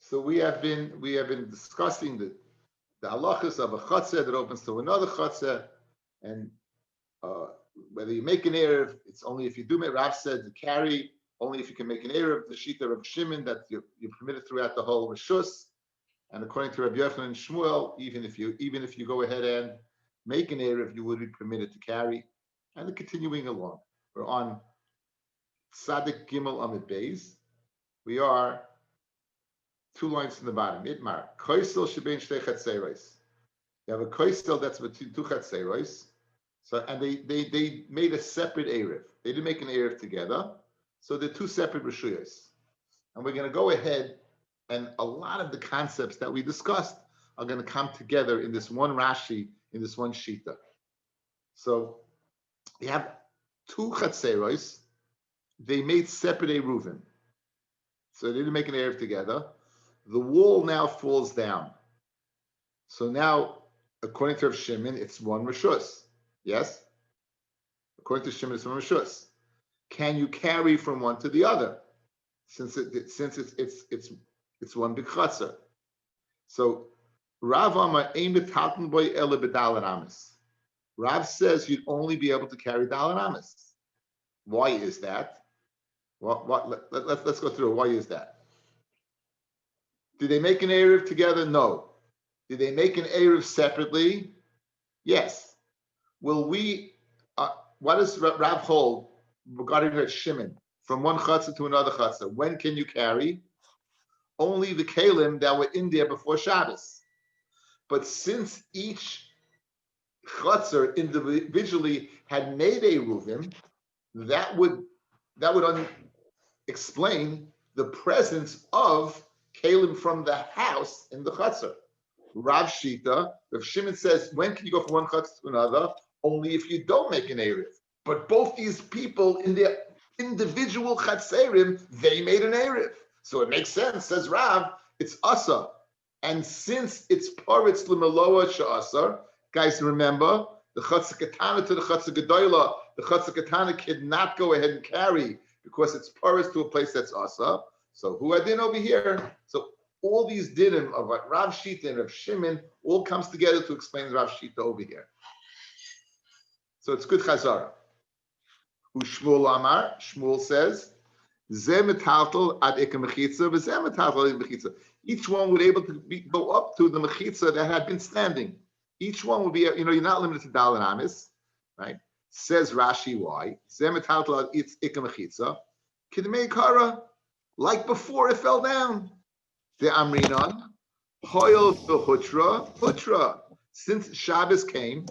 So we have been discussing the halachas of a chatzah that opens to another chatzah, and uh, whether you make an erev, it's only if you do make. Rav said to carry only if you can make an erev. The shita of Shimon that you're permitted throughout the whole rishus, and according to Rabbi Yochanan and Shmuel, even if you go ahead and make an erev, you would be permitted to carry. And continuing along, we're on Sadik Gimel Amid Beis. We are 2 lines from the bottom. Itmar koisel shebein shtei chatzeros. You have a koisel that's between 2 chatzeros. So and they made a separate erev. They didn't make an erev together. So they're 2 separate rishuyos. And we're going to go ahead, and a lot of the concepts that we discussed are going to come together in this one Rashi, in this one Shita. So you have 2 chatzeros. They made separate eruvin. So they didn't make an erev together. The wall now falls down. So now, according to Rav Shimon, it's 1 rishus. Yes? According to Shimon, it's 1 rishus. Can you carry from one to the other? Since it's 1 big chatzar. So Rav Amar ein betalten boy ele bedalan amis. Rav says you'd only be able to carry dalan amis. Why is that? Let's go through it. Why is that? Did they make an erev together? No. Did they make an erev separately? Yes. Will we? What does Rav hold regarding Rav Shimon from one chatzah to another chatzah? When can you carry? Only the kalim that were in there before Shabbos. But since each chatzah individually had made a ruvim, that would explain the presence of kalim from the house in the chatzar. Rav Shita, Rav Shimon says, when can you go from one chatzar to another? Only if you don't make an erev. But both these people in their individual chatzerim, they made an erev. So it makes sense, says Rav, it's asa. And since it's paritz l'meloa she'asar, guys, remember, the chatzar katana to the chatzar gedoyla, the chatzar katana cannot go ahead and carry because it's paritz to a place that's asa. So who adin over here? So all these dinim of Rav Shita and Rav Shimon all comes together to explain Rav Shita over here. So it's good chazara. Who Shmuel Amar? Shmuel says, Zeh metaltel ad eka mechitza, v'zeh metaltel ad mechitza. Each one would be able to go up to the mechitza that had been standing. Each one would be, you're not limited to dal and amis, right? Says Rashi, why? Zeh metaltel ad eka mechitza, kidmei kara, like before it fell down. The Amrinan, Hoyel Hutra. Since Shabbos came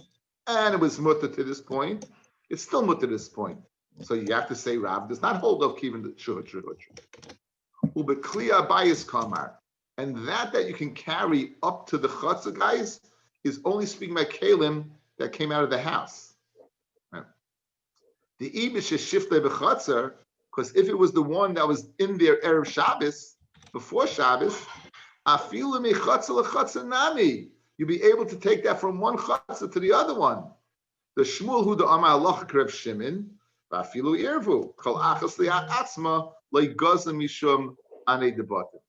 and it was mutter to this point, it's still mutter to this point. So you have to say Rav does not hold of Kivin the Hutra. Ubekliya Bayis Kamar. And that you can carry up to the Chatzah, guys, is only speaking by Kalim that came out of the house. Right? The Ibish is Shifte B'Chatzar, because if it was the one that was in there Erev Shabbos, before Shabbos, afilu mechatza lechatza nami. You'll be able to take that from one chatzah to the other one. The Shmuel hu the Amar Aloch Reb Shimon, afilu irvu kol achas liat atzma leigazem mishum anei debatim.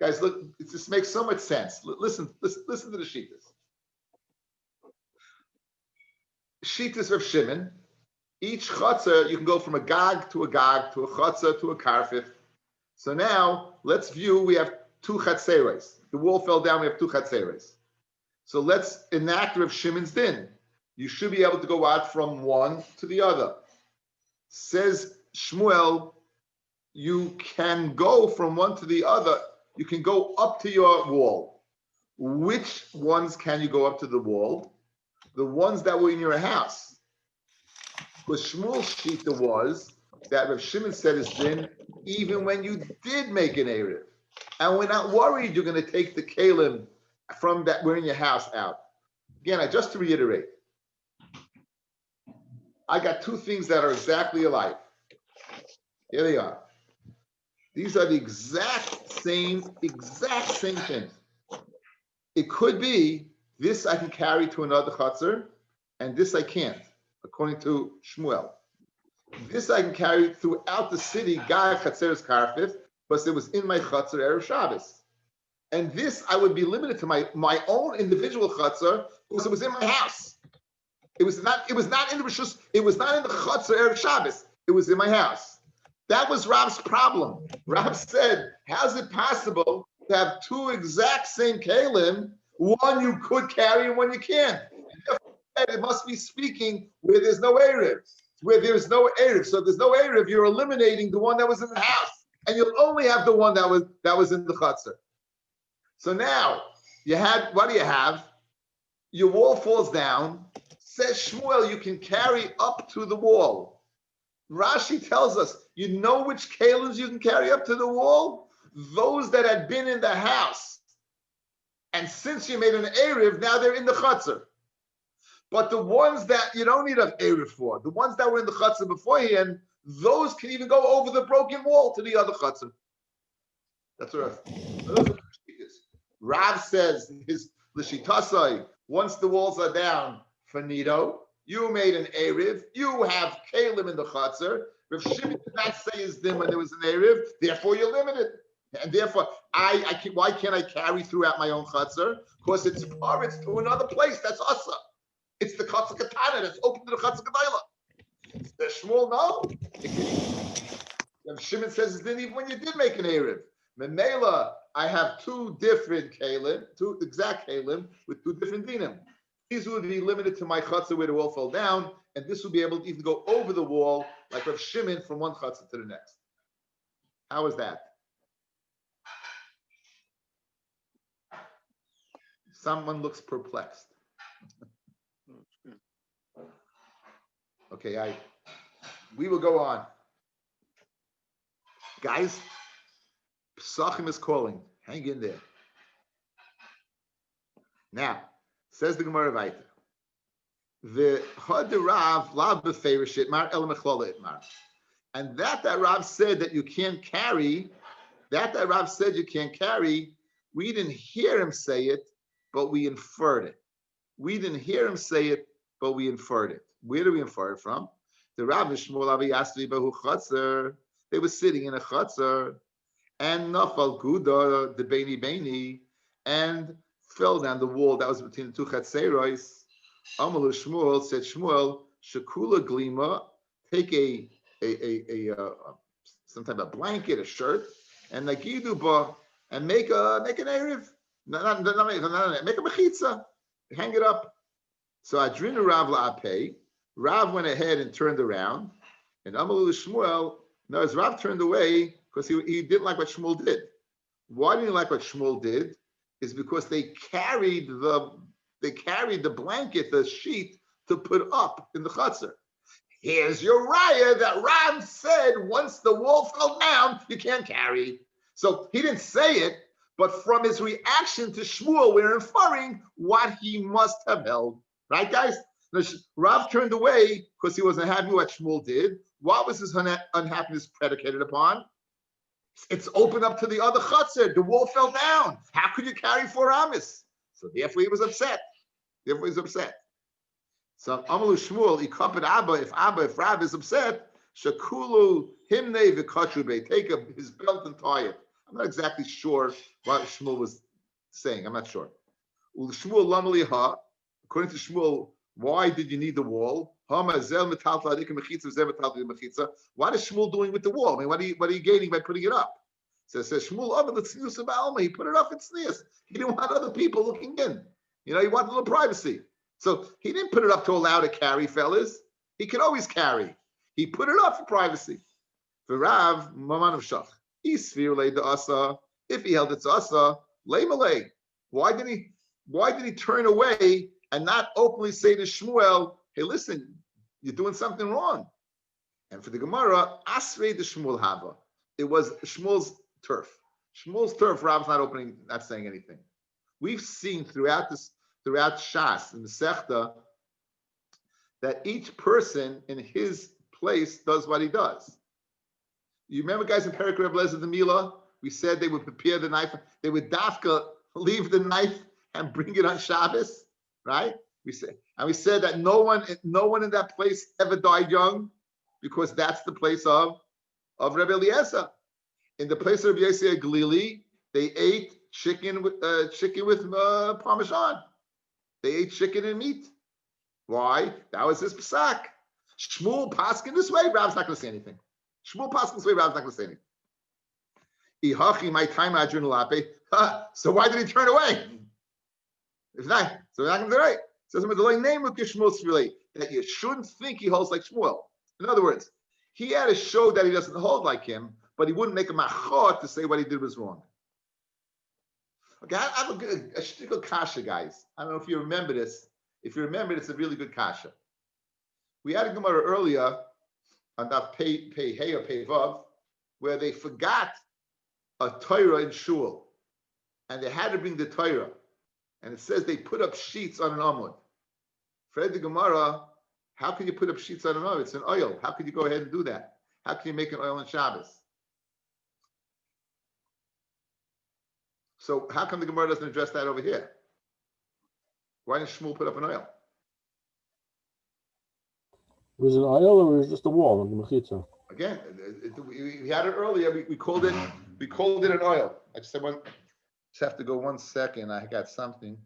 Guys, look, it just makes so much sense. Listen to the shitas. Shitas of Shimon. Each chatzah you can go from a gag to a chatzah to a karfif. So now, let's view, we have 2 chatzeres. The wall fell down, we have 2 chatzeres. So let's enact Rav Shimon's din. You should be able to go out from one to the other. Says Shmuel, you can go from one to the other. You can go up to your wall. Which ones can you go up to the wall? The ones that were in your house. Because Shmuel's shita was that Rav Shimon said his din even when you did make an erev. And we're not worried you're going to take the kalim from that were in your house out. Again, just to reiterate, I got 2 things that are exactly alike. Here they are. These are the exact same things. It could be this I can carry to another chatzar, and this I can't, according to Shmuel. This I can carry throughout the city, Gai Chatzeres Karfif, because it was in my Chatzar Erev Shabbos. And this I would be limited to my own individual chutzner because it was in my house. It was not in the Rishus, it was not in the chutzner Erev Shabbos. It was in my house. That was Rav's problem. Rav said, how's it possible to have two exact same kalim, one you could carry and one you can't? And it must be speaking where there's no Erev. Where there's no Erev. So if there's no Erev, you're eliminating the one that was in the house. And you'll only have the one that was in the chutzner. So now, what do you have? Your wall falls down. Says Shmuel, you can carry up to the wall. Rashi tells us, you know which kalims you can carry up to the wall? Those that had been in the house. And since you made an Erev, now they're in the chutzner. But the ones that you don't need an Erev for, the ones that were in the chutzner beforehand, those can even go over the broken wall to the other chutzner. That's what Rav says, his Lishitasai, once the walls are down, finito, you made an Erev, you have Kalim in the chutzner. Rav Shimon did not say his din when there was an Erev, therefore you're limited. And therefore, why can't I carry throughout my own chutzner? Because it's to another place, that's Asa. It's the chutzner katana that's open to the chutzner gedayla. The Shmuel, no. Rav Shimon says his din even when you did make an Erev. Memela, I have two different kalim, two exact kalim with two different dinim. These would be limited to my chutzner where the wall fell down, and this would be able to even go over the wall like Rav Shimon from one chutzner to the next. How is that? Someone looks perplexed. Okay, we will go on. Guys, Pesachim is calling. Hang in there. Now, says the Gemara Vaita. The Hadirav lav b'feir shitmar el mechlala itmar. And that Rav said that you can't carry, Rav said you can't carry, we didn't hear him say it, but we inferred it. We didn't hear him say it, but we inferred it. Where do we infer it from? The Rav Shmuel Avi Yasri Bahu Chatzar. They were sitting in a chatzar, and Nafal Guda, the Beini, and fell down the wall that was between the two chatzeros. Amalu Shmuel said, Shmuel, Shakula Glima, take a some type of blanket, a shirt, and Nagidu ba, and make an Erev. Make a mechitza, hang it up. So Adrinu Rav la'apei, Rav went ahead and turned around, and Amalu Shmuel, no, as Rav turned away because he didn't like what Shmuel did. Why didn't he like what Shmuel did? Is because they carried the blanket, the sheet, to put up in the chutzner. Here's your raya that Rav said once the wall fell down, you can't carry. So he didn't say it, but from his reaction to Shmuel, we're inferring what he must have held. Right, guys? Rav turned away because he wasn't happy what Shmuel did. What was his unhappiness predicated upon? It's open up to the other chutzner. The wall fell down. How could you carry 4 amis? So therefore he was upset. So Amalu Shmuel, if Rav is upset, Shakulu himne v'kachube, take his belt and tie it. I'm not exactly sure what Shmuel was saying. I'm not sure. Shmuel lamaliha, according to Shmuel, why did you need the wall? What is Shmuel doing with the wall? I mean, what are you gaining by putting it up? So it says Shmuel, he put it up in tznius. He didn't want other people looking in. He wanted a little privacy. So he didn't put it up to allow to carry, fellas. He could always carry. He put it up for privacy. For Rav, Maman of Shach. If he held it to Asa, lay malay. Why did he turn away and not openly say to Shmuel, hey, listen, you're doing something wrong? And for the Gemara, Asrei the Shmuel Hava. It was Shmuel's turf. Shmuel's turf, Rav's not saying anything. We've seen throughout Shas, in the Sechta, that each person in his place does what he does. You remember, guys, in Perek Reb Lezer the Mila, we said they would prepare the knife. They would dafka leave the knife and bring it on Shabbos, right? We said that no one in that place ever died young, because that's the place of Rebbe Eliezer. In the place of Rabbi Yossi Galili, they ate chicken with Parmesan. They ate chicken and meat. Why? That was his psak. Shmuel paskin this way, Rab's not going to say anything. Shmuel paskin this way, Rab's not going to say anything. Ihachi my time adrenalape. So why did he turn away? If not, so we're not going to do it. Says the name of Shmuel's relate that you shouldn't think he holds like Shmuel. In other words, he had to show that he doesn't hold like him, but he wouldn't make a machot to say what he did was wrong. Okay, I have a shtickle kasha, guys. I don't know if you remember this. If you remember, it's a really good kasha. We had a Gemara earlier on that Pei Hey or Pei Vav, where they forgot a Torah in shul, and they had to bring the Torah, and it says they put up sheets on an amud. Fred the Gemara, how can you put up sheets on an amud? It's an oil. How can you go ahead and do that? How can you make an oil on Shabbos? So how come the Gemara doesn't address that over here? Why didn't Shmuel put up an oil? Was it an oil or was it just a wall on the mechitza? Again, we had it earlier. We called it an oil. I just have to go 1 second. I got something.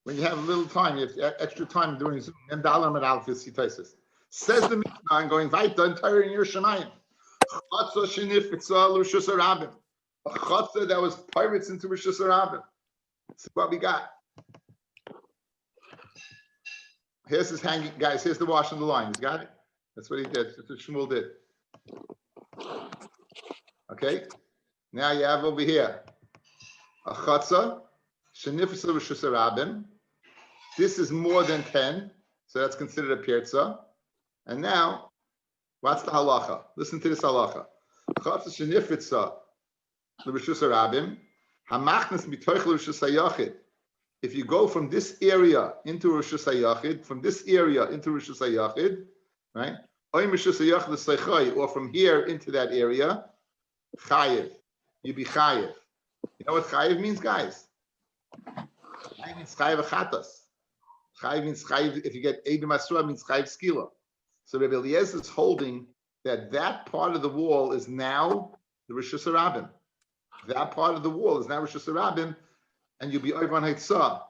When you have a little time, you have extra time during Zoom. Says the Mishnah, I'm going weiter entire in your Shemayim. Chatzah shenifitza l'Rishus HaRabim. A chatzah that was pirates into Rishus HaRabim. That's what we got. Here's his hanging, guys. Here's the wash on the line. He's got it. That's what he did. That's what Shmuel did. Okay. Now you have over here a chatzah shenifitza l'Rishus HaRabim. This is more than 10, so that's considered a pirza. And now, what's the halacha? Listen to this halacha. Chatzah shenifitza l'Rishus HaRabim, hamachnas mitoich l'Rishus HaYachid. If you go from this area into Rishus HaYachid, from this area into Rishus HaYachid, right? Or from here into that area, chayiv. You be chayiv. You know what chayiv means, guys? Chayiv means chayiv achatas. Chayiv means chayiv, if you get Eid Masura, means chayiv skila. So Rabbi Eliezer is holding that part of the wall is now the Rishus HaRabim. That part of the wall is now Rishus HaRabim, and you'll be over on Haitzah.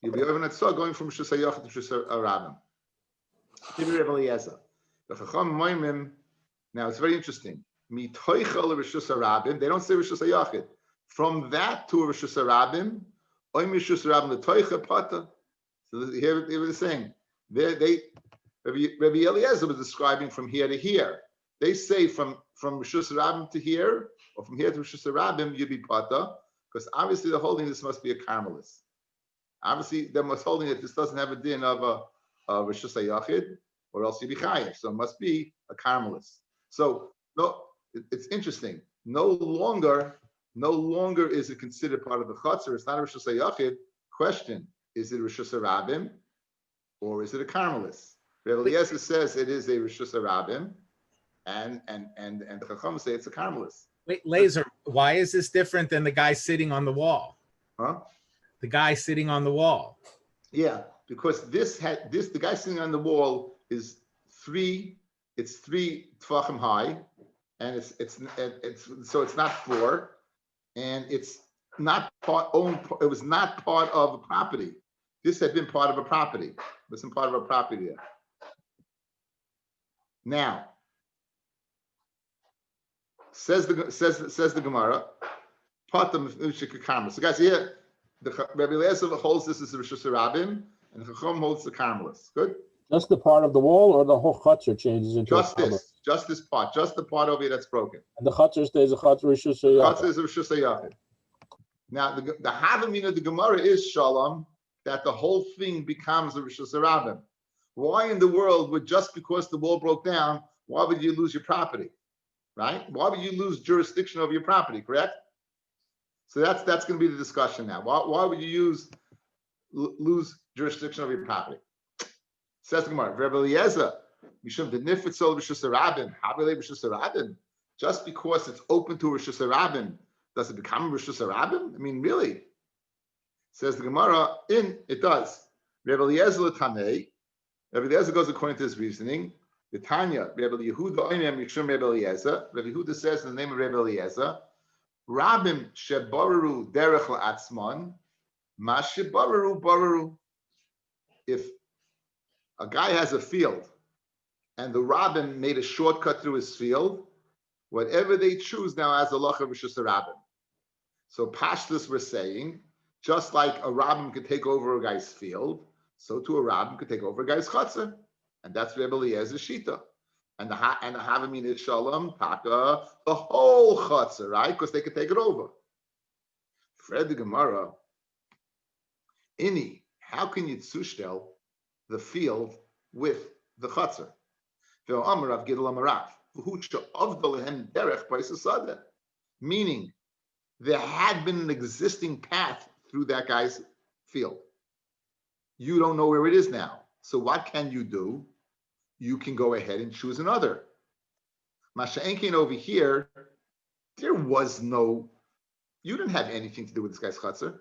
You'll be over on Haitzah going from Rishus HaYachid to Rishus HaRabim. Rabbi Eliezer. The Chacham Moimim, now it's very interesting. Mitoichel Rishus HaRabim, they don't say Rishus HaYachid. From that to Rishus HaRabim, Oim Rishus HaRabim, the Toicha Pata. So here they were saying, Rabbi Eliezer was describing from here to here. They say from Rishus HaRabim to here, or from here to Rishus HaRabim, you be Pata, because obviously they're holding this must be a Carmelist. Obviously, they're holding that this doesn't have a din of a Rishus HaYachid, or else you be Chayiv. So it must be a Carmelist. So no, it's interesting. No longer is it considered part of the Chatzar. It's not a Rishus HaYachid. Question: is it Rishus HaRabim, or is it a Carmelist? Rabbi Eliezer says it is a Rishus HaRabim, and the Chacham say it's a Carmelist. Wait, Laser, why is this different than the guy sitting on the wall? Huh? The guy sitting on the wall. Yeah, because the guy sitting on the wall is three tefachim high, and it's so it's not 4, and it's not it was not part of a property. This had been part of a property. It wasn't part of a property there. Now, says the Gemara, so guys, here the Rabbi Eliezer holds this as the Rishus HaRabim, and the Chacham holds the Carmelists. Good. Just the part of the wall, or the whole chutzner changes into just this part, just the part over here that's broken. And the chutzner stays a chutzner Rishus HaYachid. Chutzner is a Rishus HaYachid. Now the Havamina of the Gemara is Shalom, that the whole thing becomes a Rishus HaRabim. Why in the world would, just because the wall broke down, why would you lose your property? Right? Why would you lose jurisdiction over your property, correct? So that's going to be the discussion now. Why would you lose jurisdiction over your property? Says the Gemara, Rabbi Eliezer, Mishum the Nifitzol Rishus HaRabim, Habilei Rishus HaRabim. Just because it's open to Rishus HaRabim, does it become Rishus HaRabim? I mean, really? Says the Gemara, it does. Rabbi Eliezer L'Tamei. Rabbi Eliezer goes according to his reasoning. The Tanya, Rabbi Yehuda Oinem Yishum Rabbi Eliezer. Rabbi Yehuda says in the name of Rabbi Eliezer, Rabim shebaru derech la'atzman, ma shebaru baru. If a guy has a field and the Rabbim made a shortcut through his field, whatever they choose now as a loch of Rishus Rabbim. So Pashtus we're saying, just like a Rabbim could take over a guy's field, so too a Rabbim could take over a guy's chutzah. And that's Rebbe Eliezer's shita. And the Havamina Shalom, Taka, the whole chutzah, right? Because they could take it over. Fred the Gemara, Ini, how can you tzushtel the field with the chutzah? Meaning, there had been an existing path through that guy's field. You don't know where it is now. So what can you do? You can go ahead and choose another. Masha'enkin over here, there was no, you didn't have anything to do with this guy's chutzah.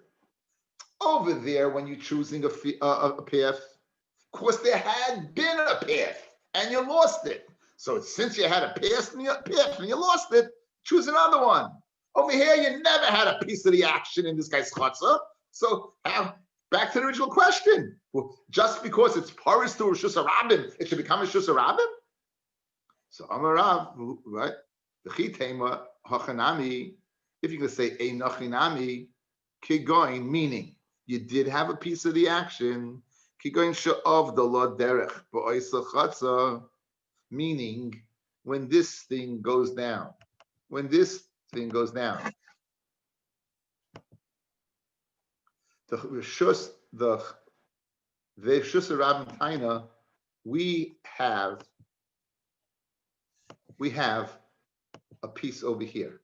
Over there, when you're choosing a path, of course there had been a path and you lost it. So since you had a path and you lost it, choose another one. Over here, you never had a piece of the action in this guy's chutzah. So back to the original question. Well, just because it's paris to Rishus Rabbim, it should become a Rishus Rabbim? So Amar Rav, right? The chitema hachanami, if you're going to say ein nachinami, kigoin, meaning you did have a piece of the action, kigoin she'ov the lo derech ba'oisa chatzah, meaning when this thing goes down, the Rishus Rabbim Taina, we have a piece over here.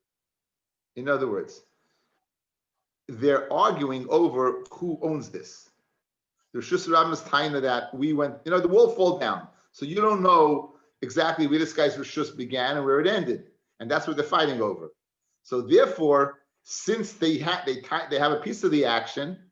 In other words, they're arguing over who owns this. The Rishus Rabbim's Taina that we went, the wall fall down. So you don't know exactly where this guy's Rishus began and where it ended. And that's what they're fighting over. So therefore, since they have a piece of the action,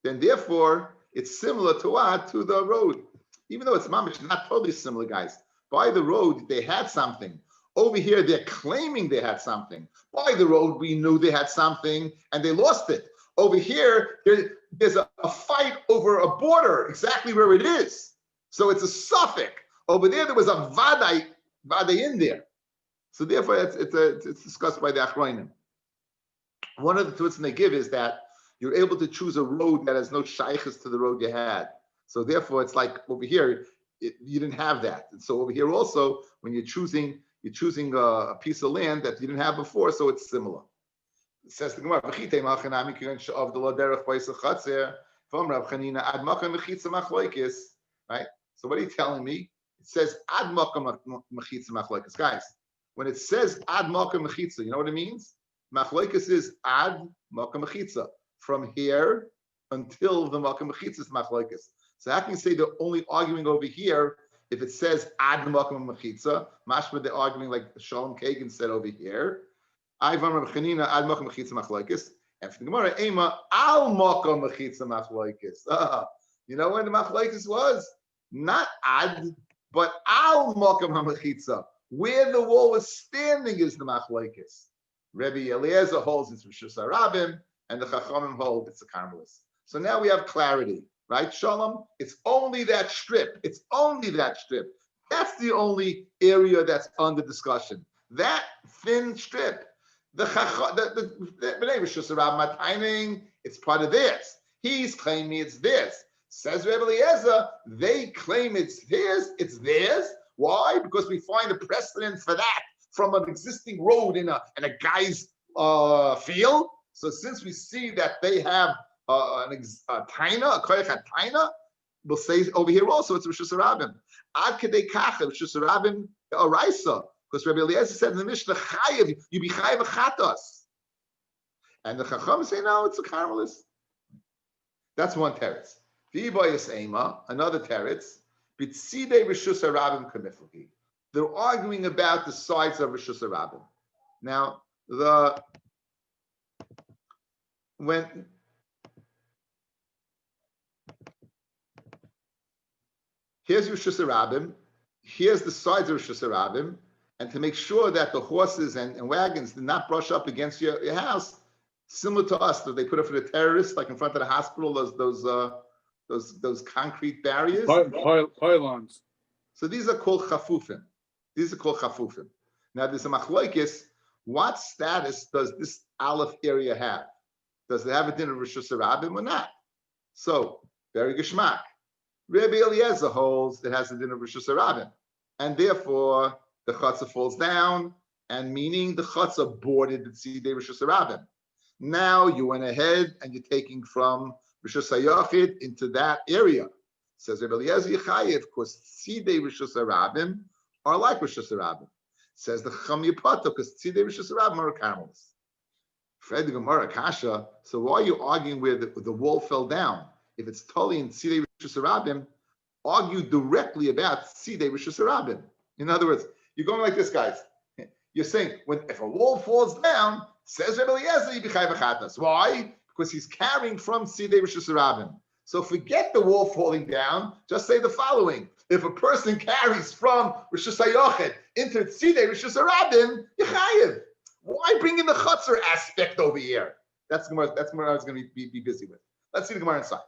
then therefore it's similar to what? To the road. Even though it's mamish, not totally similar, guys. By the road, they had something. Over here, they're claiming they had something. By the road, we knew they had something and they lost it. Over here, there's a fight over a border, exactly where it is. So it's a suffix. Over there was a vadai in there. So therefore, it's discussed by the Achronim. One of the twists they give is that you're able to choose a road that has no shaykhs to the road you had. So therefore, it's like over here, you didn't have that. And so over here also, when you're choosing a piece of land that you didn't have before, so it's similar. It says the Gemara, right? So what are you telling me? It says ad makam mechitza machlokes. Guys, when it says ad makam mechitza, you know what it means? Machlokes is ad makam mechitza. From here until the makam mechitza is machlokes. So how can you say they're only arguing over here if it says ad makam mechitza? Mashma, they're arguing like Shalom Kagan said over here. Ivan Reb Chanina ad makam mechitza machlokes. And for the Gemara, ema al makam mechitza machlokes. You know when the machlokes was? Not ad, but al makam hamachitza, where the wall was standing is the machlokes. Rabbi Eliezer holds it's Rishus Rabbim, and the Chachamim hold it's the Carmelists. So now we have clarity, right? Shalom, it's only that strip. It's only that strip. That's the only area that's under discussion. That thin strip. The Bnei Rishus Rabbim timing, it's part of this. He's claiming it's this. Says Rebbe Eliezer, they claim it's theirs. Why? Because we find a precedent for that from an existing road in a guy's field. So since we see that they have a taina, a koyach taina, we'll say over here also it's Rishus Rabbim. Ad kedei kacha, Rishus Rabbim oraisa. Because Rebbe Eliezer said in the Mishnah, chayev, you be chayev chatos. And the Chacham say, no, it's a Carmelist. That's one teretz. Another teretz, B'tzidei Rishus Rabbim Kamiflagi. They're arguing about the sides of Rishus Rabbim. Now, here's Rishus Rabbim, here's the sides of Rishus Rabbim, and to make sure that the horses and wagons did not brush up against your house, similar to us, that they put up for the terrorists, like in front of the hospital, those concrete barriers. Pylons. So these are called chafufim. Now there's a machlokes. What status does this aleph area have? Does it have a din of Rosh Hashanah or not? So very geschmack. Rabbi Eliezer holds it has a din of Rosh Hashanah, and therefore the chutzah falls down, and meaning the chutzah boarded the tzidei Rosh Hashanah. Now you went ahead and you're taking from Rosh Hashanah into that area. Says Rabbi Eliezer Yechayev, because tzidei Rosh Hashanah are like Rosh Hashanah. Says the Chacham Yipata, because tzidei Rosh Hashanah are camels. Fred the Gemara Kasha. So why are you arguing where the wall fell down? If it's totally in tzidei Rosh Hashanah, argue directly about tzidei Rosh Hashanah. In other words, you're going like this, guys. You're saying if a wall falls down, says Rabbi Eliezer, you be chayv v'chatas. Why? Because he's carrying from tzidei Rosh Hashanah. So forget the wall falling down. Just say the following: if a person carries from Rosh Hashanah into tzidei Rosh Hashanah, you're chayiv. Why bring in the chutzner aspect over here? That's what I was going to be busy with. Let's see the Gemara inside.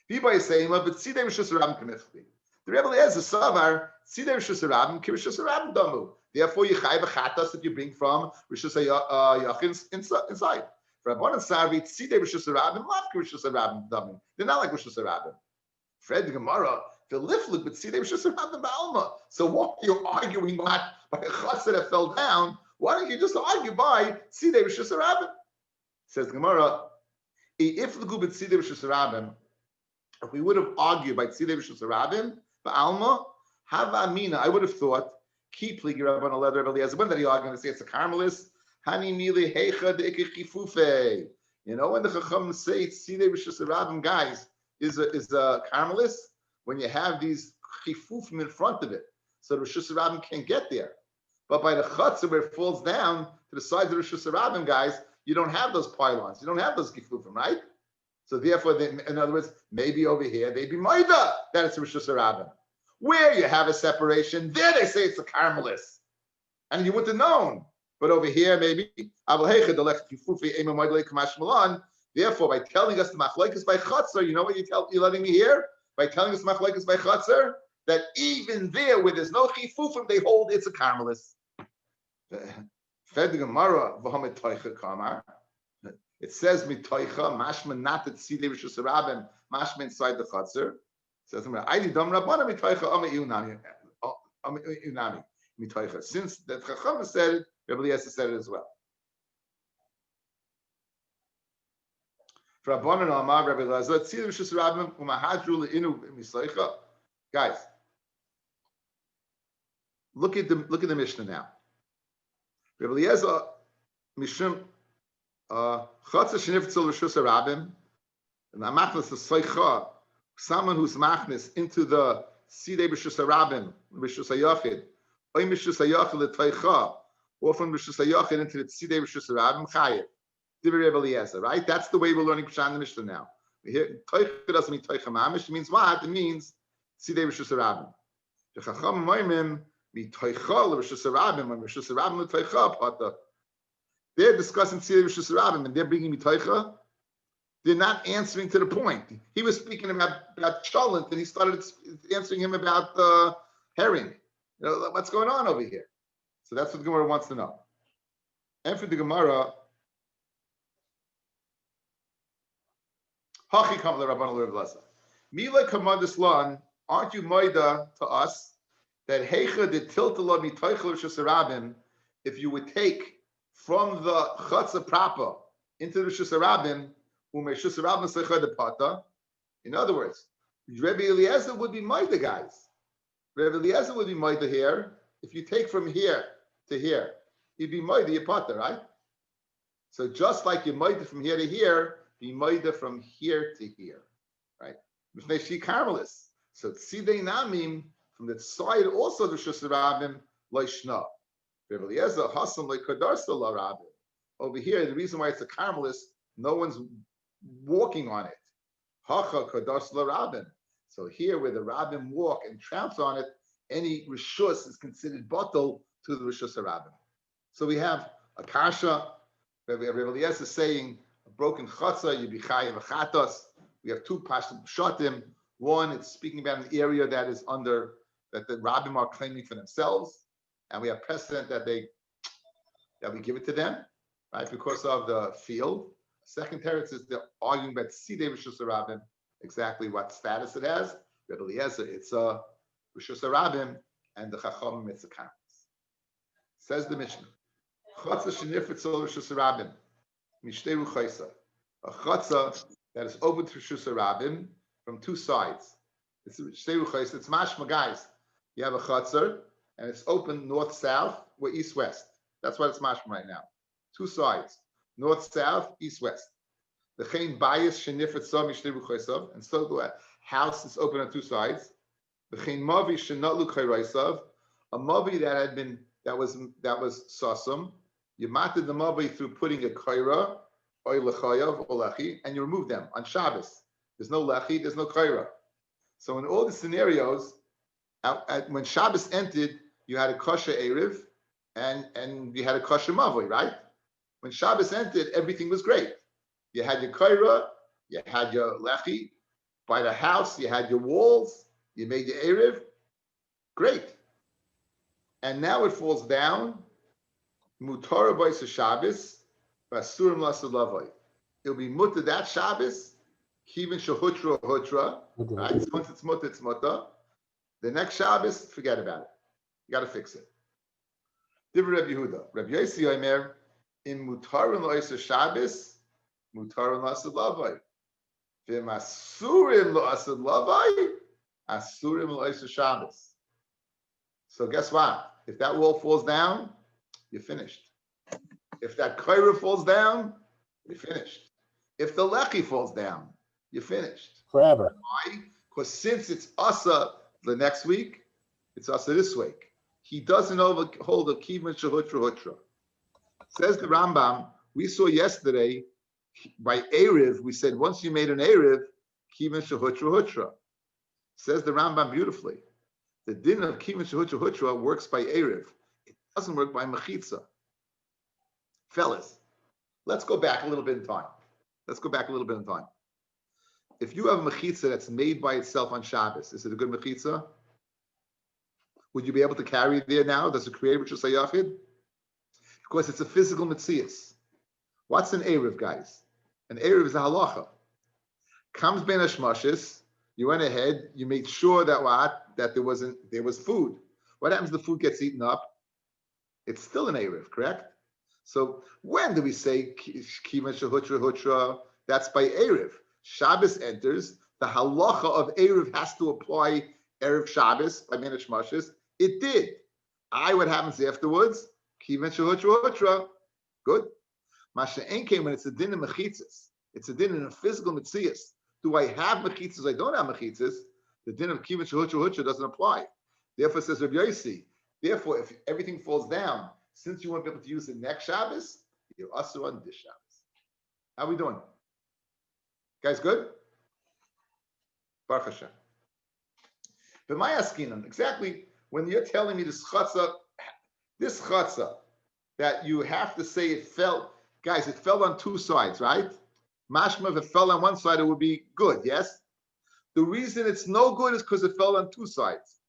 People is saying, but tzidei Rosh Hashanah k'mifli. The Rebbe Eliezer savar tzidei Rosh Hashanah k'Rosh Hashanah damu. Therefore, you chayv v'chatas if you bring from Rosh Hashanah inside. For Rabban and Sarvi, tzidei Rosh Hashanah not k'Rosh Hashanah damu. They're not like Rosh Hashanah. Fred the Gemara. So why are you arguing by a chutzah that fell down? Why don't you just argue by tzidei Rosh Hashanah? Says the Gemara, if we would have argued by tzidei Rosh Hashanah, ba'alma, have amina, I would have thought, keep pligi Rabban Eliezer Eliezer. When did he argue and say it's a carmelist? Hani mili heicha deike chifufe. You know when the Chacham say tzidei Rosh Hashanah, guys, is a carmelist? When you have these chifufim in front of it, so the Rosh Hashanah can't get there. But by the chutzah where it falls down to the sides of the Rosh Hashanah, guys, you don't have those pylons, you don't have those chifufim, right? So therefore, in other words, maybe over here they'd be maida that it's Rosh Hashanah. Where you have a separation, there they say it's a carmelist, and you wouldn't have known. But over here, maybe therefore, by telling us the machlokes by chutzah, you know what you're letting me hear? By telling us machlokes by chutzah, that even there where there's no chifufim, they hold it's a carmelist. Fed Gemara v'hamet toicha kamar. It says mitoicha mashma not at tzidei Rosh Hashanah, mashma inside the chutzah. Says I did dam rabbana mitoicha ame iunami mitoicha. Since the Chacham said it, Rabbi Eliezer said it as well. For Rabbanan Amar Rabbi Eliezer tzidei Rosh Hashanah umahadru leinu misleicha. Guys, look at the Mishnah now. Rabbi Eliezer Mishum Chatzah Sheniftzul Rishus Harabim, and Amachnas Seicha, someone who's machnis into the Sidei Rishus Harabim, Rishus Hayachid, or Rishus Hayachid L'Teicha, or from Rishus Hayachid into the Sidei Rishus Harabim Chayev. Divrei Rabbi Eliezer, right? That's the way we're learning Pshat in the Mishnah now. We hear Teicha doesn't mean Teicha Mamish. It means what? It means Sidei Rishus Harabim. The Chacham Moimim mitoicha l'Rosh Hashanah, when Rosh Hashanah l'toicha pata. They're discussing tzidei Rosh Hashanah and they're bringing mitoicha. They're not answering to the point. He was speaking about cholent and he started answering him about herring. You know, what's going on over here? So that's what the Gemara wants to know. And for the Gemara, hachi kam l'Rabban l'Rabbi Mila kamadis lan. Aren't you moida to us that heicha de tiltala mitoicha Rosh Hashanah, if you would take from the chatzah proper into the Rosh Hashanah, in other words, Rabbi Eliezer would be moida, guys. Rabbi Eliezer would be moida here. If you take from here to here, you'd be moida your pata, right? So just like you're moida from here to here, be moida from here to here, right? She carmelis. So tzidei namim from the side also the Rosh Hashanah loishna. Rabbi Eliezer hasan leikadarsa la rabbi. Over here, the reason why it's a carmelist, no one's walking on it. Hacha kadarsa la rabbin. So here, where the rabbin walk and trounce on it, any rishus is considered bottle to the Rishus Harabim. So we have a kasha. Rabbi Eliezer is saying a broken chatzah, you be chayav v'chatos. We have two pashtim shatim. One, it's speaking about an area that is under that the rabbim are claiming for themselves, and we have precedent that we give it to them, right, because of the field. Second teretz is they're arguing about Sidei Rishus Harabim, exactly what status it has. Rabbi Eliezer, it's a Rishus Harabim, and the Chachamim, it's a kamas. Says the Mishnah, Chatzah shenifetz ol Rishus Harabim, mishtei ruchaysa. A chatzah that is open to Rishus Harabim from two sides. It's mishtei ruchaysa. It's mashma, guys. You have a chatzah, and it's open north-south or east-west. That's what it's mashma right now. Two sides. North-south, east-west. The chain bias shenifet sa mishtei ruchaysav, and so the house is open on two sides. The chain mavi shenatlu chayraisav, a mavi that was sasum. You mated the mavi through putting a kayra, oy lechayav, or lechi, and you remove them on Shabbos. There's no lechi, there's no kayra. So in all the scenarios, when Shabbos entered, you had a kosher erev, and you had a kosher mavi, right? When Shabbos entered, everything was great. You had your kayra, you had your lechi. By the house, you had your walls, you made your erev. Great. And now it falls down. Mutar b'yis Shabbos, v'asurim l'asad lavai. It'll be mutar that Shabbos, kivin shehutra hutra. Right? Once it's mutar, it's mutar. The next Shabbos, forget about it. You got to fix it. Divrei Rabbi Yehuda. Rabbi Yossi Omer, in mutarim l'asad Shabbos, mutarim l'asad lavai. V'masurim l'asad lavai, asurim l'asad Shabbos. So guess what? If that wall falls down, you're finished. If that kaira falls down, you're finished. If the lechi falls down, you're finished. Forever. Why? Because since it's asa the next week, it's asa this week. He doesn't hold a kivin shehutra hutra. Says the Rambam, we saw yesterday, by Erev, we said once you made an Erev, kivin shehutra hutra. Says the Rambam beautifully. The din of kivin shehutra hutra works by Erev. It doesn't work by mechitza. Fellas, let's go back a little bit in time. If you have a mechitza that's made by itself on Shabbos, is it a good mechitza? Would you be able to carry it there now? Does it create Rishus HaYachid? Because it's a physical metzias. What's an Erev, guys? An Erev is a halacha. Comes ben hashmashis, you went ahead, you made sure that there was food. What happens if the food gets eaten up? It's still an Erev, correct? So when do we say Kivin Shehutra Hutra? That's by Erev. Shabbos enters, the halacha of Erev has to apply Erev Shabbos by Ben Hashmashis. It did. What happens afterwards? Kivin Shehutra Hutra. Good. Masha Enke, when it's a din of mechitzas, it's a din in a physical metzias. Do I have mechitzas? I don't have mechitzas. The din of kivin shehutra hutra doesn't apply. Therefore, says Rabbi Yossi, therefore, if everything falls down, since you won't be able to use it next Shabbos, you're also on this Shabbos. How are we doing? Guys, good? Baruch Hashem. But my askinan, exactly when you're telling me this chatzah that you have to say it fell, guys, it fell on two sides, right? Mashma, if it fell on one side, it would be good, yes? The reason it's no good is because it fell on two sides.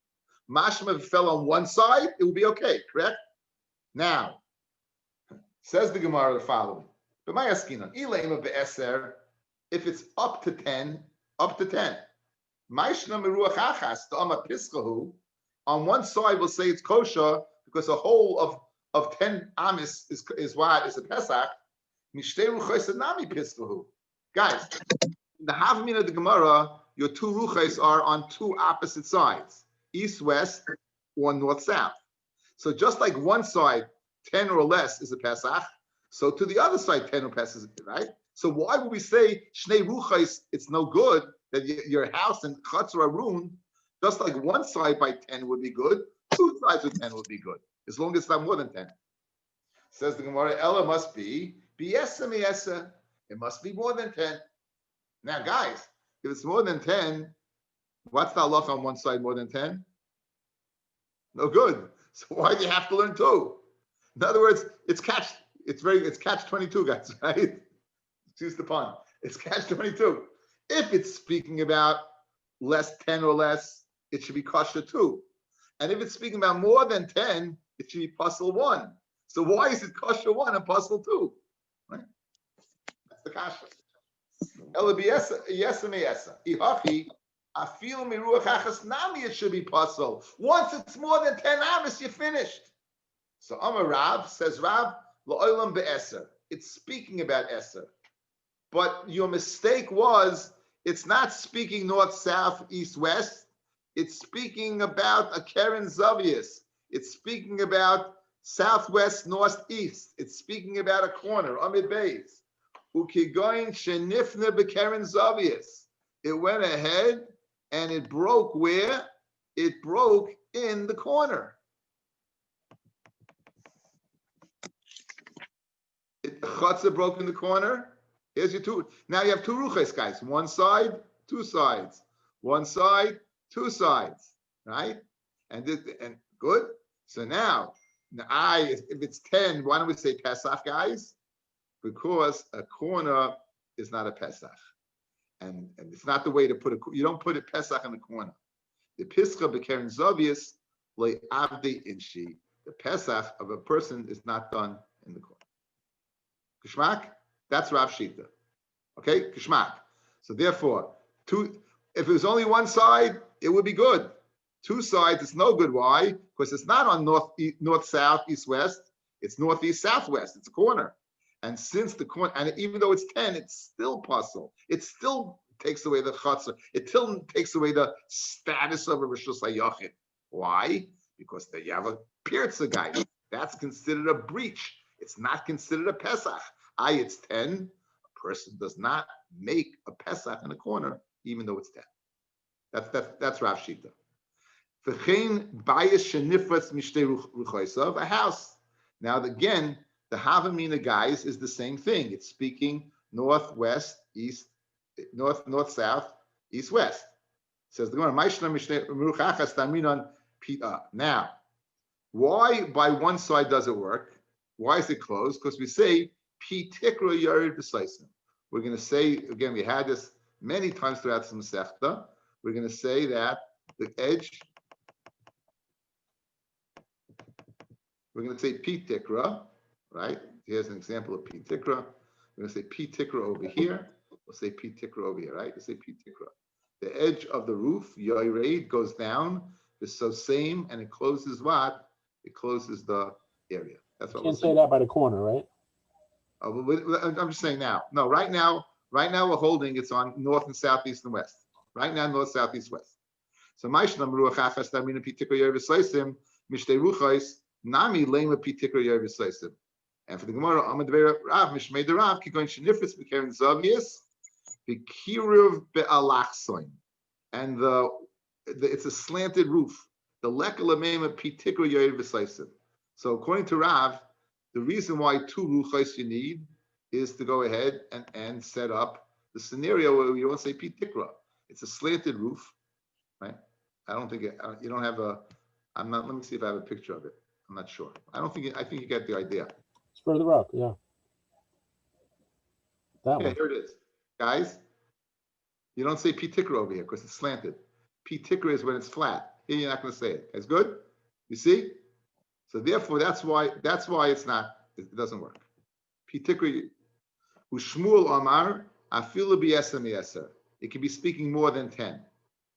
Mashma, if it fell on one side, it would be okay, correct? Now, says the Gemara the following. But my askinan, ilema be'eser, if it's up to 10. Maishna meruach achas ta'ama piskahu, on one side we'll say it's kosher because a whole of 10 amis is what? Is a Pesach. Mishtei ruchos nami piskahu. Guys, in the Havmin of the Gemara, your two ruchos are on two opposite sides, east-west or north-south. So just like one side, 10 or less is a Pesach, so to the other side, 10 or less is right? So why would we say Shnei Ruchais, it's no good, that your house and Chatzor are ruined, just like one side by 10 would be good, two sides with 10 would be good, as long as it's not more than 10. Says the Gemara, Ella must be Biesa Miesa. It must be more than 10. Now, guys, if it's more than 10, what's the halacha on one side more than 10? No good. So why do you have to learn 2? In other words, it's catch 22, guys, right? Excuse the pun. It's catch 22. If it's speaking about less 10 or less, it should be kosher 2. And if it's speaking about more than 10, it should be puzzle 1. So why is it kosher 1 and puzzle 2? Right? That's the kasha. It should be puzzle. Once it's more than 10 hours, you're finished. So Amar Rav says, Rav, la'olam be'eser. It's speaking about eser. But your mistake was, it's not speaking north, south, east, west. It's speaking about a Keren Zavius. It's speaking about southwest, northeast. It's speaking about a corner, Amid Beis. Ukigoin shenifne bekeren Zavius. It went ahead and it broke where? It broke in the corner. The chatzah broke in the corner. Here's your 2. Now you have 2 ruches, guys. One side, 2 sides. One side, 2 sides. Right? And good. So now, if it's 10, why don't we say Pesach, guys? Because a corner is not a Pesach. And it's not the way to put it. You don't put a Pesach in the corner. The Pischa B'Keren Zavius le Avdi Inshi. The Pesach of a person is not done in the corner. Kishmak? That's Rav Shita. Okay? Kishmak. So therefore, if it was only one side, it would be good. 2 sides, it's no good. Why? Because it's not on north, south, east, west. It's northeast, southwest. It's a corner. And since the corner, and even though it's 10, it's still puzzle. It still takes away the chatzah. It still takes away the status of a Rishus HaYachid. Why? Because you have a pirza guy. That's considered a breach. It's not considered a Pesach. It's 10. A person does not make a Pesach in a corner, even though it's 10. That's Rav Shita. A house. Now again, the Havamina guys is the same thing. It's speaking north, west, east, north, south, east, west. It says the Gemara. Now, why by one side does it work? Why is it closed? Because we say Pi Tikra Yared B'Saisim. We're going to say again. We had this many times throughout the Masechta. We're going to say that the edge. We're going to say Pi Tikra, right? Here's an example of Pi Tikra. We're going to say Pi Tikra over here. We'll say Pi Tikra over here, right? We'll say Pi Tikra. The edge of the roof, Yared, goes down. It's so same, and it closes what? It closes the area. That's what you can't say that by the corner, right? I'm just saying now. No, right now we're holding it's on north and south, east and west. Right now, north, south, east, west. So Maishnam Ruach Achas Damina Pitikra Yervisaisim Mishtei Ruchais Nami Lema Pitikra Yervisaisim. And for the Gemara, Amad Rav Mishmei the Rav Kikoin Shenifis B'Keren Zavius B'Kiruv Be'alachsoin. And it's a slanted roof. The Lekalamema Pitikra Yervisaisim. So according to Rav, the reason why 2 ruchos you need is to go ahead and set up the scenario where you don't say pitikra. It's a slanted roof, right? I don't think you don't have a. I'm not. Let me see if I have a picture of it. I'm not sure. I think you get the idea. It's further up, yeah. That one. Here it is, guys. You don't say pitikra over here because it's slanted. Pitikra is when it's flat. Here you're not going to say it. It's good. You see. So therefore, that's why it's not. It doesn't work. Pitikri, u'shmuel amar afilu b'yesem yeser. It can be speaking more than 10.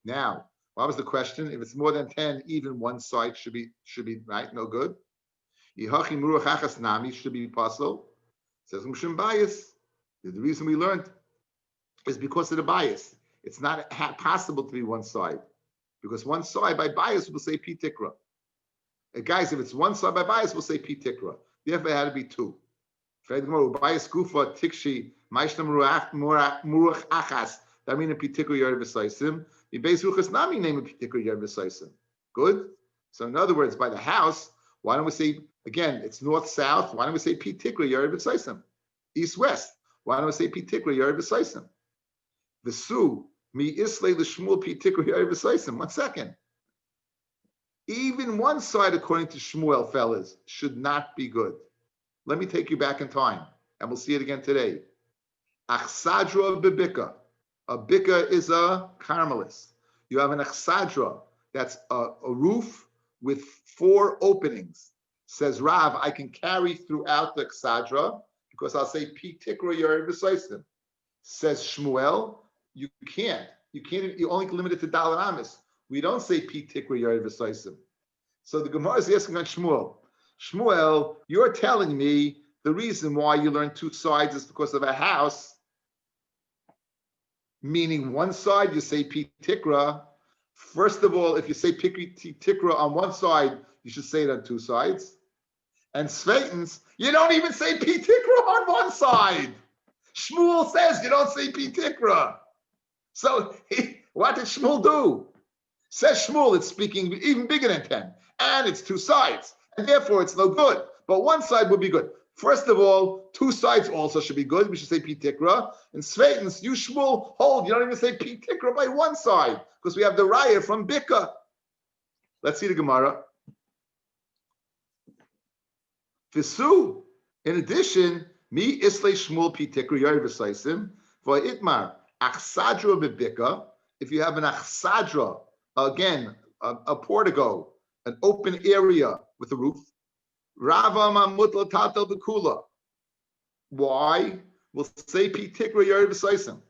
Now, what was the question? If it's more than 10, even one side should be right. No good. Yihachi muruach achas nami should be possible. Says Mishum bias. The reason we learned is because of the bias. It's not possible to be one side because one side by bias will say pitikra. Guys, if it's one side by bias, we'll say Pi Tikra. Therefore, it had to be 2. Bias Gufa Tikshi Maishnam Muruach Achas. That means Pi Tikra Yer V'Saisim. The base Ruchas Nami name Pi Tikra Yer V'Saisim. Good. So in other words, by the house, why don't we say again? It's north south. Why don't we say Pi Tikra Yer V'Saisim? East west. Why don't we say Pi Tikra Yer V'Saisim? The Su Mi Islay the Shmuel Pi Tikra Yer V'Saisim. 1 second. Even one side, according to Shmuel, fellas, should not be good. Let me take you back in time, and we'll see it again today. Achsadra bebika. A bika is a caramelist. You have an achsadra, that's a roof with 4 openings. Says Rav, I can carry throughout the achsadra because I'll say pi tikra yer b'soisim. Says Shmuel, you can't. You only limit it to Dalet Amis. We don't say pi tikra yer b'soisim. So the Gemara is asking on Shmuel. Shmuel, you're telling me the reason why you learn 2 sides is because of a house. Meaning one side you say pi tikra. First of all, if you say pi tikra on one side, you should say it on 2 sides. And Sveitens, you don't even say pi tikra on one side. Shmuel says you don't say pi tikra. So what did Shmuel do? Says Shmuel, it's speaking even bigger than 10, and it's 2 sides, and therefore it's no good. But one side would be good. First of all, 2 sides also should be good. We should say pi tikra. And Sveitens, you Shmuel hold. You don't even say pi tikra by one side because we have the raya from Bika. Let's see the Gemara. Visu. In addition, mi islay Shmuel pi tikra yar v'saisim for itmar achsadra bebika. If you have an achsadra, again a portico, an open area with a roof. Rava mutla tatel bekula. Why? We'll say pi tikra yer v'saisim.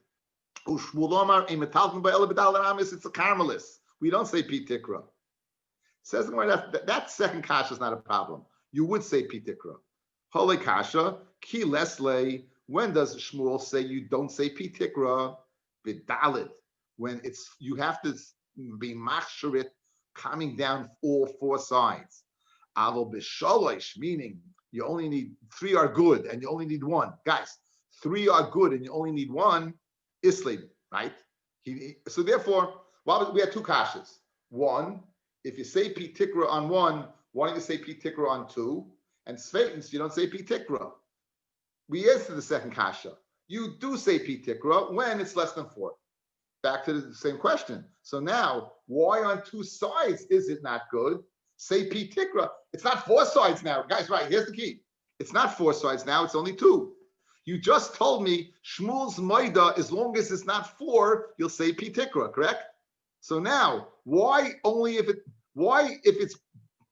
Ushmulomar a metalton by elabedal amis. It's a caramelist. We don't say pi tikra. Says that second kasha is not a problem. You would say pi tikra. Holy kasha ki lesle. When does Shmuel say you don't say pi tikra? B'dalit. When it's you have to be machsharit coming down all 4 sides. Avo b'sholosh, meaning you only need 3 are good and you only need 1. Guys, 3 are good and you only need 1. Islam, right? So therefore, we had 2 kashas. 1, if you say pi tikra on 1, why don't you say pi tikra on 2? And Sveitens, you don't say pi tikra. We answer the second kasha. You do say pi tikra when it's less than 4. Back to the same question. So now, why on 2 sides is it not good? Say pi tikra. It's not 4 sides now. Guys, right, here's the key. It's not 4 sides now, it's only 2. You just told me Shmuel's Maida, as long as it's not 4, you'll say pi tikra, correct? So now, why if it's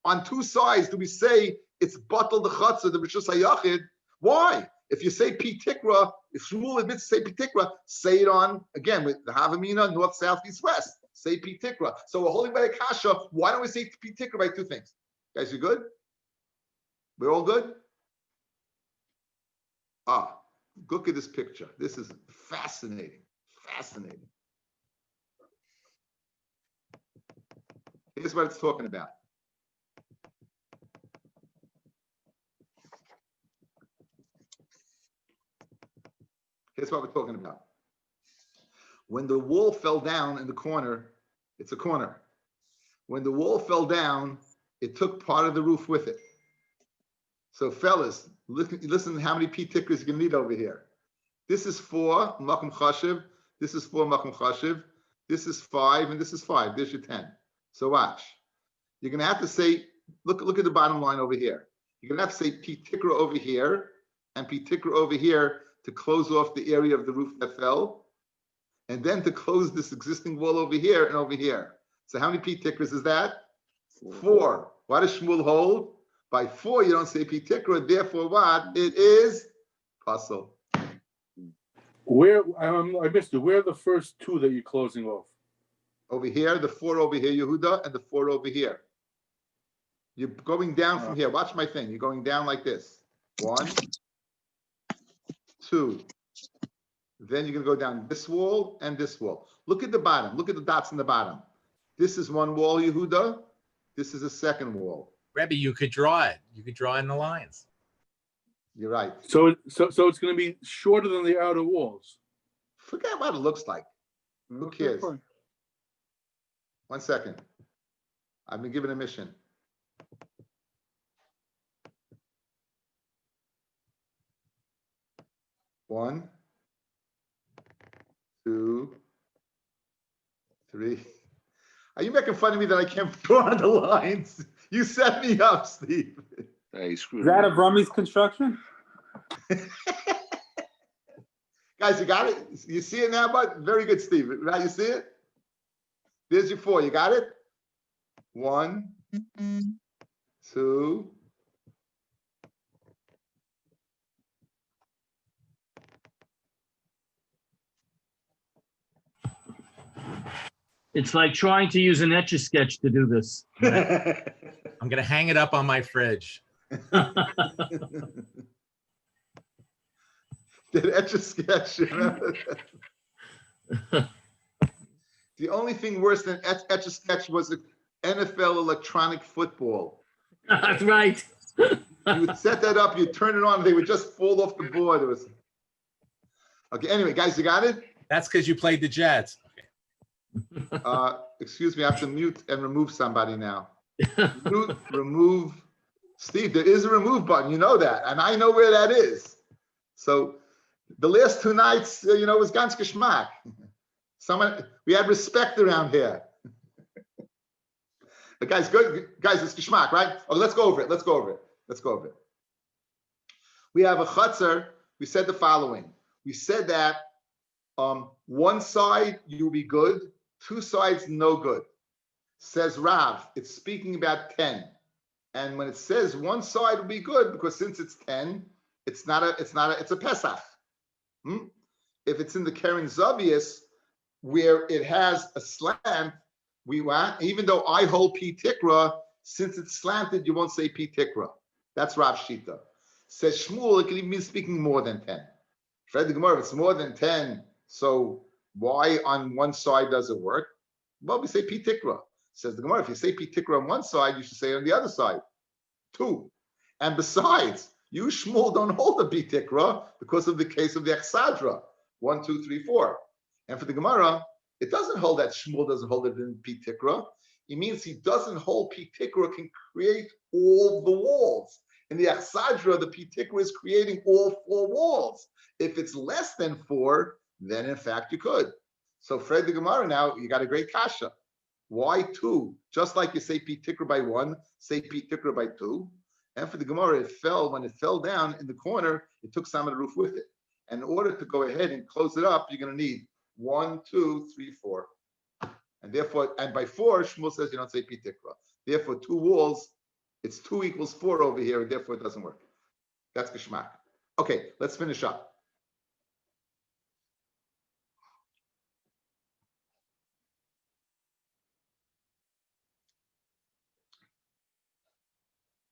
on 2 sides do we say it's batal the chatzah, the rishus hayachid? Why? If you say pi tikra, if Shmuel admits to say pi tikra, say it on, again, with the Havamina, north, south, east, west. Say pi tikra. So we're holding by the kasha. Why don't we say pi tikra by 2 things? Guys, you good? We're all good? Look at this picture. This is fascinating. Fascinating. Here's what it's talking about. Here's what we're talking about. When the wall fell down in the corner, it's a corner. When the wall fell down, it took part of the roof with it. So fellas, listen to how many pi tikras you're going to need over here. This is 4 makom chashiv. This is 4 makom chashiv. This is 5, and this is 5. There's your 10. So watch. You're going to have to say, look at the bottom line over here. You're going to have to say pi tikra over here and pi tikra over here to close off the area of the roof that fell, and then to close this existing wall over here and over here. So how many pi tikras is that? 4. Why does Shmuel hold? By 4, you don't say pi tikra. Therefore, what? It is puzzle. Where I missed it. Where are the first 2 that you're closing off? Over here, the 4 over here, Yehuda, and the 4 over here. You're going down from here. Watch my thing. You're going down like this. 1, 2. Then you're going to go down this wall and this wall. Look at the bottom. Look at the dots in the bottom. This is 1 wall, Yehuda. This is a 2nd wall. Rabbi, you could draw it. You could draw in the lines. You're right. So it's going to be shorter than the outer walls. Forget what it looks like. Who cares? Fine. 1 second. I've been given a mission. One, 2, 3. Are you making fun of me that I can't draw on the lines? You set me up, Steve. Hey, screw Is that it. a Rummies construction? Guys, you got it? You see it now, bud? Very good, Steve. Right, you see it? There's your 4. You got it? 1, 2. It's like trying to use an Etch-a-Sketch to do this. I'm gonna hang it up on my fridge. Did Etch-a-Sketch, remember that? The only thing worse than Etch-a-Sketch was the NFL electronic football. That's right. You would set that up, you'd turn it on, they would just fall off the board. It was okay. Anyway, guys, you got it? That's because you played the Jets. Excuse me, I have to mute and remove somebody now. Mute, remove. Steve, there is a remove button, you know that, and I know where that is. So the last 2 nights, was ganz geschmack. We had respect around here. But guys, good guys, it's geschmack, right? Oh, let's go over it. We have a chutzner. We said the following. We said that one side you'll be good, 2 sides no good. Says Rav, it's speaking about 10. And when it says one side will be good, because since it's 10, it's a Pesach. If it's in the Keren Zavius, where it has a slant, we want, even though I hold P Tikra, since it's slanted, you won't say P Tikra. That's Rav Shita. Says Shmuel, it can even mean speaking more than 10. Fred the Gemara, if it's more than 10, so why on one side does it work? Well, we say P Tikra. Says the Gemara, if you say P Tikra on one side, you should say it on the other side. 2. And besides, you Shmuel don't hold the P Tikra because of the case of the Echsadra. 1, 2, 3, 4. And for the Gemara, it doesn't hold that Shmuel doesn't hold it in P Tikra. It means he doesn't hold P Tikra can create all the walls. In the Echsadra, the P Tikra is creating all 4 walls. If it's less than 4, then in fact you could. So Fred the Gemara, now you got a great kasha. Why 2? Just like you say P Tikra by 1, say P Tikra by 2. And for the Gemara, when it fell down in the corner, it took some of the roof with it. And in order to go ahead and close it up, you're going to need 1, 2, 3, 4. And therefore, and by 4, Shmuel says you don't say P Tikra. Therefore, 2 walls, it's 2 equals 4 over here, and therefore it doesn't work. That's Geshmak. Okay, let's finish up.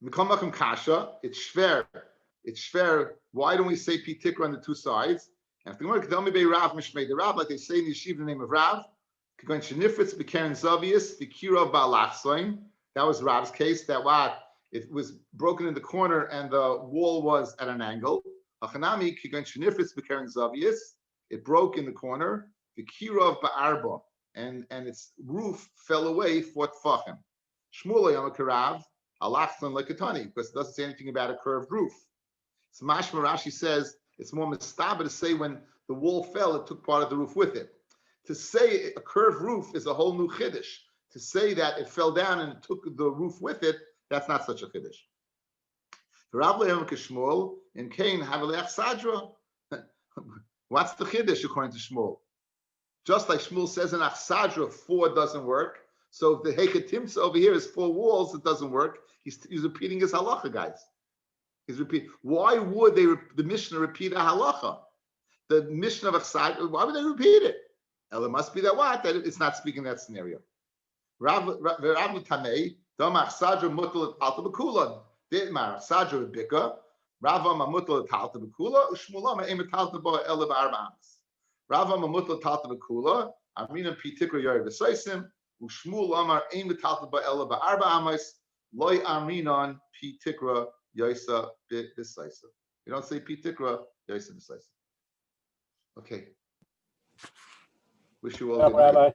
Mikom kasha, it's shver. It's shver. Why don't we say P Tikra on the 2 sides? And if the Gemara tell me by Rav Mishmei, the Rav, like they say in the yeshiva, the name of Rav, that was Rav's case. That it was broken in the corner and the wall was at an angle. It broke in the corner. And its roof fell away 4 tfachim. Shmuel Yamakarav. Because it doesn't say anything about a curved roof. So Mashma Rashi says it's more mistaba to say when the wall fell, it took part of the roof with it. To say a curved roof is a whole new chiddush. To say that it fell down and it took the roof with it, that's not such a chiddush. Rav Le'em Kishmuel in Cain Havelech Sadra. What's the chiddush according to Shmuel? Just like Shmuel says in Achsadra, 4 doesn't work. So if the Heketimsa over here is 4 walls, it doesn't work. He's repeating his halacha, guys. He's repeating. Why would the Mishnah repeat a halacha? The Mishnah of Achsadra, why would they repeat it? Well, it must be that it's not speaking that scenario. Rav Tamei, Dom Achsadra mutal alta bekulan. Ditmar Achsadra bika. Rava mamutal alta bekula. Ushmula ma'em alta ba ela ba'arbamas. Rava mamutal alta bekula. Amrina pitikra yari v'soisim. Ushmul Amar Ein Metalta Ba'ela Ba'arba Amas Loy Amrinon P Tikra Yaisa B'Saisa. You don't say P Tikra Yaisa B'Saisa. Okay. Wish you all good night. Rabbi.